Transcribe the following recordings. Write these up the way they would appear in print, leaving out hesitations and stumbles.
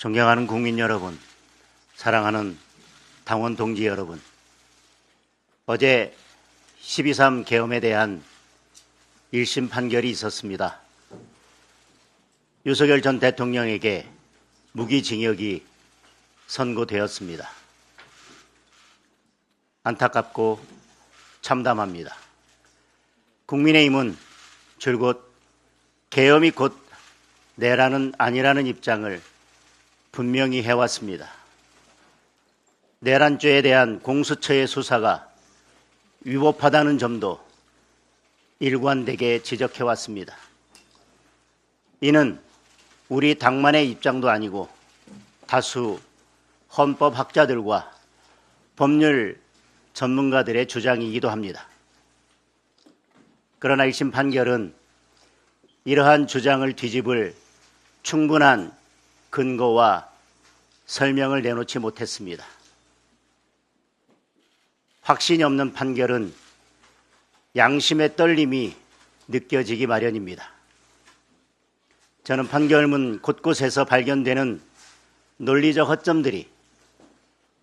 존경하는 국민 여러분, 사랑하는 당원 동지 여러분, 어제 12.3 계엄에 대한 1심 판결이 있었습니다. 윤석열 전 대통령에게 무기징역이 선고되었습니다. 안타깝고 참담합니다. 국민의힘은 줄곧 계엄이 곧 내란은 아니라는 입장을 분명히 해왔습니다. 내란죄에 대한 공수처의 수사가 위법하다는 점도 일관되게 지적해왔습니다. 이는 우리 당만의 입장도 아니고 다수 헌법학자들과 법률 전문가들의 주장이기도 합니다. 그러나 1심 판결은 이러한 주장을 뒤집을 충분한 근거와 설명을 내놓지 못했습니다. 확신이 없는 판결은 양심의 떨림이 느껴지기 마련입니다. 저는 판결문 곳곳에서 발견되는 논리적 허점들이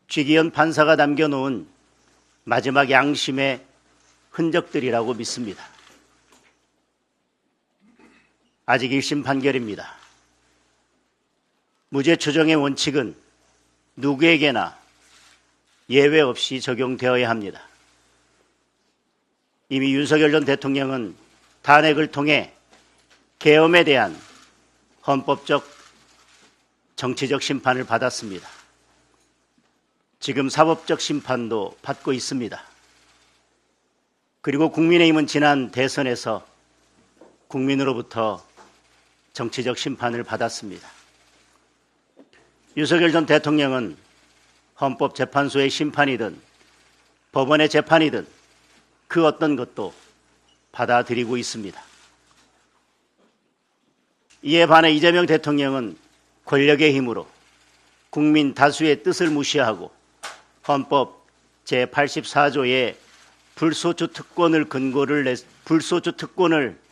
최기현 판사가 남겨놓은 마지막 양심의 흔적들이라고 믿습니다. 아직 1심 판결입니다. 무죄 추정의 원칙은 누구에게나 예외 없이 적용되어야 합니다. 이미 윤석열 전 대통령은 탄핵을 통해 계엄에 대한 헌법적 정치적 심판을 받았습니다. 지금 사법적 심판도 받고 있습니다. 그리고 국민의힘은 지난 대선에서 국민으로부터 정치적 심판을 받았습니다. 윤석열 전 대통령은 헌법재판소의 심판이든 법원의 재판이든 그 어떤 것도 받아들이고 있습니다. 이에 반해 이재명 대통령은 권력의 힘으로 국민 다수의 뜻을 무시하고 헌법 제84조의 불소추 특권을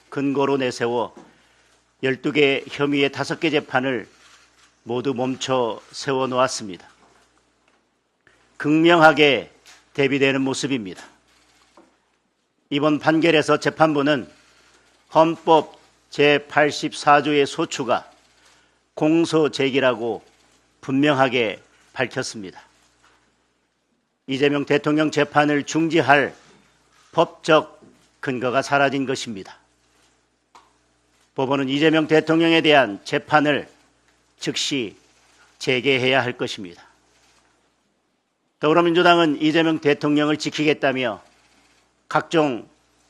근거로 내세워 12개 혐의의 5개 재판을 모두 멈춰 세워놓았습니다. 극명하게 대비되는 모습입니다. 이번 판결에서 재판부는 헌법 제84조의 소추가 공소제기라고 분명하게 밝혔습니다. 이재명 대통령 재판을 중지할 법적 근거가 사라진 것입니다. 법원은 이재명 대통령에 대한 재판을 즉시 재개해야 할 것입니다. 더불어민주당은 이재명 대통령을 지키겠다며 각종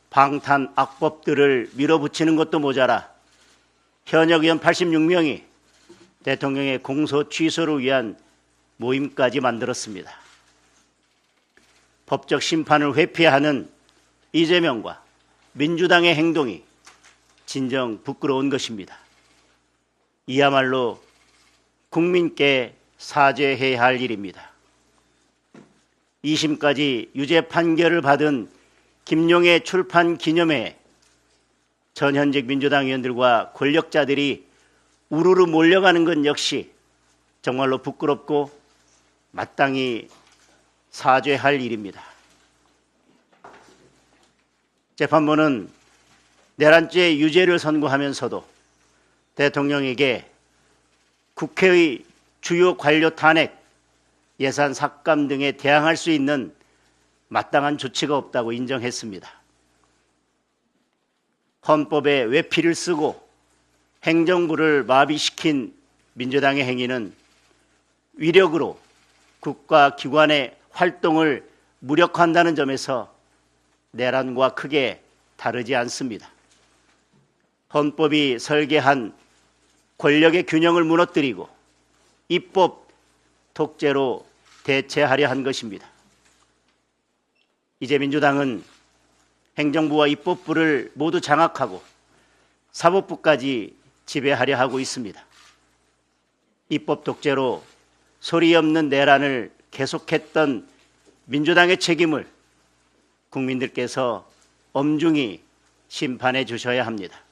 방탄 악법들을 밀어붙이는 것도 모자라 현역 의원 86명이 대통령의 공소 취소를 위한 모임까지 만들었습니다. 법적 심판을 회피하는 이재명과 민주당의 행동이 진정 부끄러운 것입니다. 이야말로 국민께 사죄해야 할 일입니다. 2심까지 유죄 판결을 받은 김용의 출판 기념회에 전현직 민주당 의원들과 권력자들이 우르르 몰려가는 것 역시 정말로 부끄럽고 마땅히 사죄할 일입니다. 재판부는 내란죄 유죄를 선고하면서도 대통령에게 국회의 주요 관료 탄핵, 예산 삭감 등에 대항할 수 있는 마땅한 조치가 없다고 인정했습니다. 헌법에 외피를 쓰고 행정부를 마비시킨 민주당의 행위는 위력으로 국가기관의 활동을 무력화한다는 점에서 내란과 크게 다르지 않습니다. 헌법이 설계한 권력의 균형을 무너뜨리고 입법 독재로 대체하려 한 것입니다. 이제 민주당은 행정부와 입법부를 모두 장악하고 사법부까지 지배하려 하고 있습니다. 입법 독재로 소리 없는 내란을 계속했던 민주당의 책임을 국민들께서 엄중히 심판해 주셔야 합니다.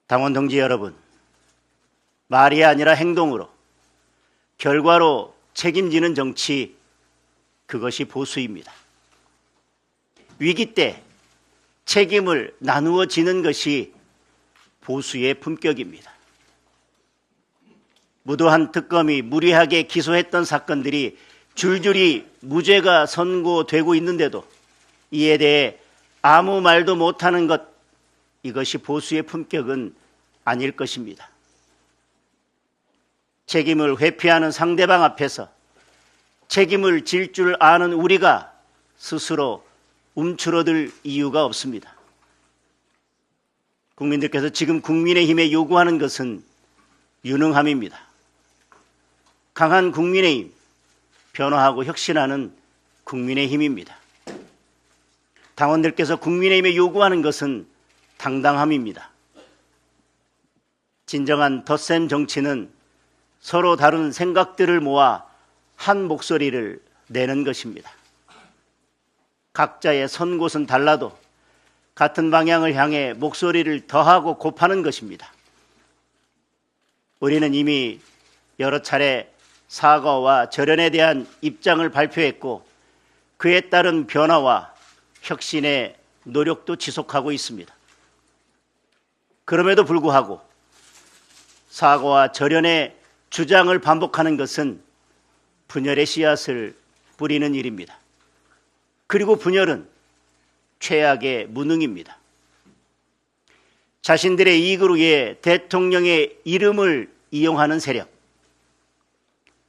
당원 동지 여러분, 말이 아니라 행동으로, 결과로 책임지는 정치, 그것이 보수입니다. 위기 때 책임을 나누어 지는 것이 보수의 품격입니다. 무도한 특검이 무리하게 기소했던 사건들이 줄줄이 무죄가 선고되고 있는데도 이에 대해 아무 말도 못하는 것, 이것이 보수의 품격은 아닐 것입니다. 책임을 회피하는 상대방 앞에서 책임을 질 줄 아는 우리가 스스로 움츠러들 이유가 없습니다. 국민들께서 지금 국민의힘에 요구하는 것은 유능함입니다. 강한 국민의힘, 변화하고 혁신하는 국민의힘입니다. 당원들께서 국민의힘에 요구하는 것은 당당함입니다. 진정한 덧셈 정치는 서로 다른 생각들을 모아 한 목소리를 내는 것입니다. 각자의 선 곳은 달라도 같은 방향을 향해 목소리를 더하고 곱하는 것입니다. 우리는 이미 여러 차례 사과와 절연에 대한 입장을 발표했고 그에 따른 변화와 혁신의 노력도 지속하고 있습니다. 그럼에도 불구하고 사과와 절연의 주장을 반복하는 것은 분열의 씨앗을 뿌리는 일입니다. 그리고 분열은 최악의 무능입니다. 자신들의 이익을 위해 대통령의 이름을 이용하는 세력,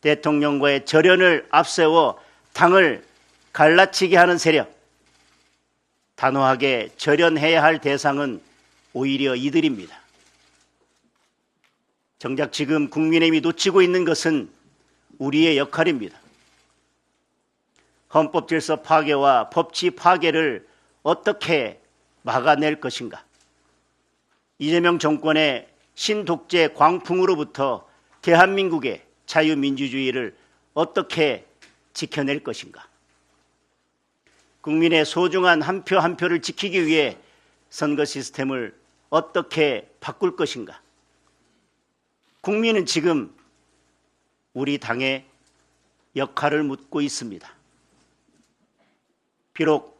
대통령과의 절연을 앞세워 당을 갈라치게 하는 세력, 단호하게 절연해야 할 대상은 오히려 이들입니다. 정작 지금 국민의힘이 놓치고 있는 것은 우리의 역할입니다. 헌법질서 파괴와 법치 파괴를 어떻게 막아낼 것인가? 이재명 정권의 신독재 광풍으로부터 대한민국의 자유민주주의를 어떻게 지켜낼 것인가? 국민의 소중한 한 표 한 표를 지키기 위해 선거 시스템을 어떻게 바꿀 것인가? 국민은 지금 우리 당의 역할을 묻고 있습니다. 비록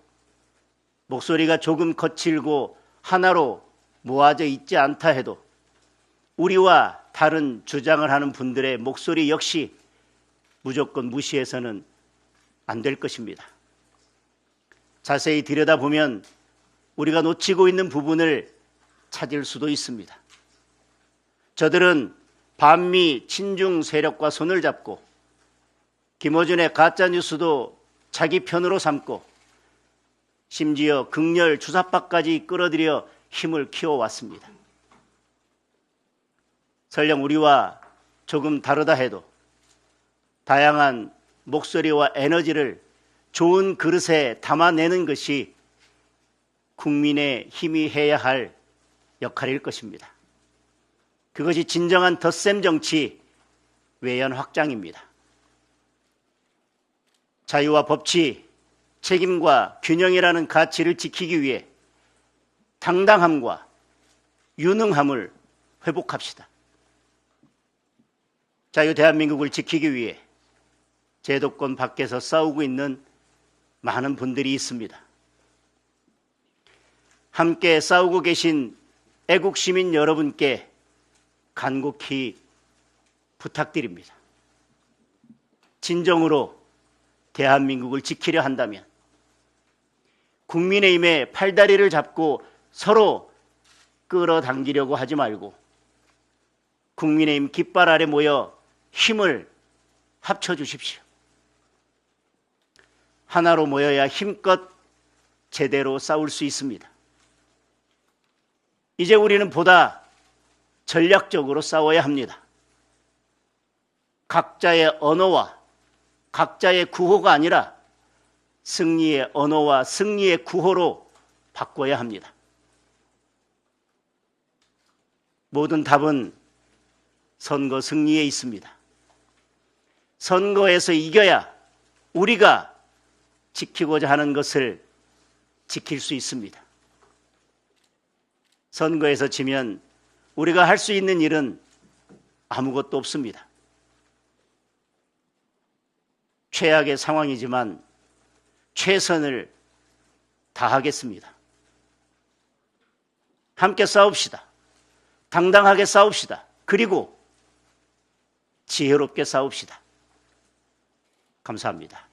목소리가 조금 거칠고 하나로 모아져 있지 않다 해도 우리와 다른 주장을 하는 분들의 목소리 역시 무조건 무시해서는 안 될 것입니다. 자세히 들여다보면 우리가 놓치고 있는 부분을 찾을 수도 있습니다. 저들은 반미 친중 세력과 손을 잡고 김어준의 가짜뉴스도 자기 편으로 삼고 심지어 극렬 주사파까지 끌어들여 힘을 키워왔습니다. 설령 우리와 조금 다르다 해도 다양한 목소리와 에너지를 좋은 그릇에 담아내는 것이 국민의 힘이 해야 할 역할일 것입니다. 그것이 진정한 덧셈 정치 외연 확장입니다. 자유와 법치, 책임과 균형이라는 가치를 지키기 위해 당당함과 유능함을 회복합시다. 자유 대한민국을 지키기 위해 제도권 밖에서 싸우고 있는 많은 분들이 있습니다. 함께 싸우고 계신 애국 시민 여러분께 간곡히 부탁드립니다. 진정으로 대한민국을 지키려 한다면 국민의힘의 팔다리를 잡고 서로 끌어당기려고 하지 말고 국민의힘 깃발 아래 모여 힘을 합쳐주십시오. 하나로 모여야 힘껏 제대로 싸울 수 있습니다. 이제 우리는 보다 전략적으로 싸워야 합니다. 각자의 언어와 각자의 구호가 아니라 승리의 언어와 승리의 구호로 바꿔야 합니다. 모든 답은 선거 승리에 있습니다. 선거에서 이겨야 우리가 지키고자 하는 것을 지킬 수 있습니다. 선거에서 지면 우리가 할 수 있는 일은 아무것도 없습니다. 최악의 상황이지만 최선을 다하겠습니다. 함께 싸웁시다. 당당하게 싸웁시다. 그리고 지혜롭게 싸웁시다. 감사합니다.